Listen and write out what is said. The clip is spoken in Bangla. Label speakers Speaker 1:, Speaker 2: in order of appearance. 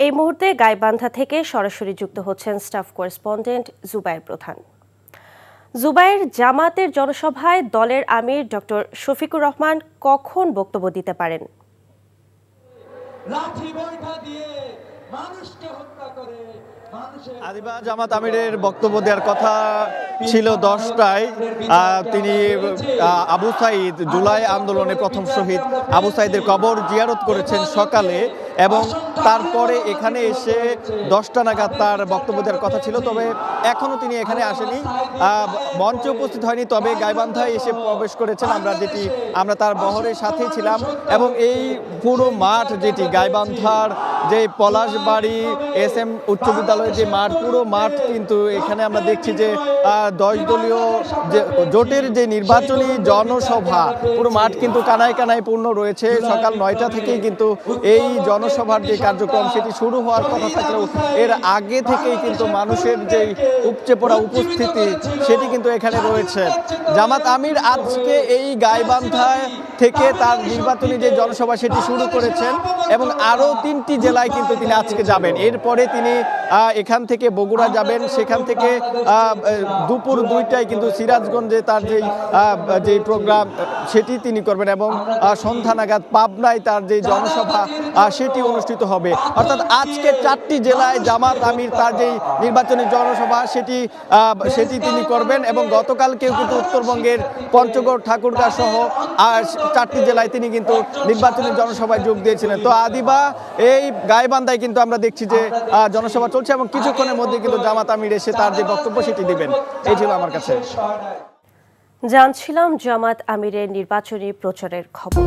Speaker 1: এই মুহূর্তে গাইবান্ধা থেকে সরাসরি যুক্ত হচ্ছেন স্টাফ করেসপন্ডেন্ট জুবায়ের প্রধান। জুবায়ের, জামাতের জনসভায় দলের আমির ডক্টর শফিকুর রহমান কখন বক্তব্য দিতে পারেন?
Speaker 2: আদিবা, জামাত আমিরের বক্তব্য দেওয়ার কথা ছিল 10টায়। তিনি আবু সাঈদ, জুলাই আন্দোলনে প্রথম শহীদ আবু সাঈদের কবর জিয়ারত করেছেন সকালে, এবং তারপরে এখানে এসে 10টা নাগাদ তার বক্তব্য দেওয়ার কথা ছিল। তবে এখনও তিনি এখানে আসেনি, মঞ্চে উপস্থিত হয়নি। তবে গাইবান্ধায় এসে প্রবেশ করেছেন, আমরা তার বহরের সাথেই ছিলাম। এবং এই পুরো মাঠ, যেটি গাইবান্ধার যে পলাশবাড়ি SM উচ্চ বিদ্যালয়ের যে মাঠ, পুরো মাঠ কিন্তু এখানে আমরা দেখছি যে 10 দলীয় যে জোটের যে নির্বাচনী জনসভা, পুরো মাঠ কিন্তু কানায় কানায় পূর্ণ রয়েছে। সকাল 9টা থেকেই কিন্তু এই জনসভার যে কার্যক্রম সেটি শুরু হওয়ার কথা থাকলেও এর আগে থেকেই কিন্তু মানুষের যে উপচে পড়া উপস্থিতি সেটি কিন্তু এখানে রয়েছে। জামাত আমির আজকে এই গাইবান্ধায় থেকে তার নির্বাচনী যে জনসভা সেটি শুরু করেছেন, এবং আরও 3টি জেলায় কিন্তু তিনি আজকে যাবেন। এরপরে তিনি এখান থেকে বগুড়া যাবেন, সেখান থেকে দুপুর 2টায় কিন্তু সিরাজগঞ্জে তার যে প্রোগ্রাম সেটি তিনি করবেন, এবং সন্ধ্যা নাগাদ পাবনায় তার যে জনসভা সেটি অনুষ্ঠিত হবে। অর্থাৎ আজকে 4টি জেলায় জামাত আমির তার যেই নির্বাচনী জনসভা সেটি তিনি করবেন। এবং গতকালকেও কিন্তু উত্তরবঙ্গের পঞ্চগড়, ঠাকুরগাঁ সহ 4টি জেলায় তিনি কিন্তু নির্বাচনী জনসভায় যোগ দিয়েছিলেন। তো আদিবা, এই গাইবান্ধায় কিন্তু আমরা দেখছি যে জনসভা চলছে, এবং কিছুক্ষণের মধ্যে কিন্তু জামাত আমির এসে তার যে বক্তব্য সেটি দিবেন। এই ছিল আমার কাছে।
Speaker 1: জানছিলাম জামাত আমিরের নির্বাচনী প্রচারের খবর।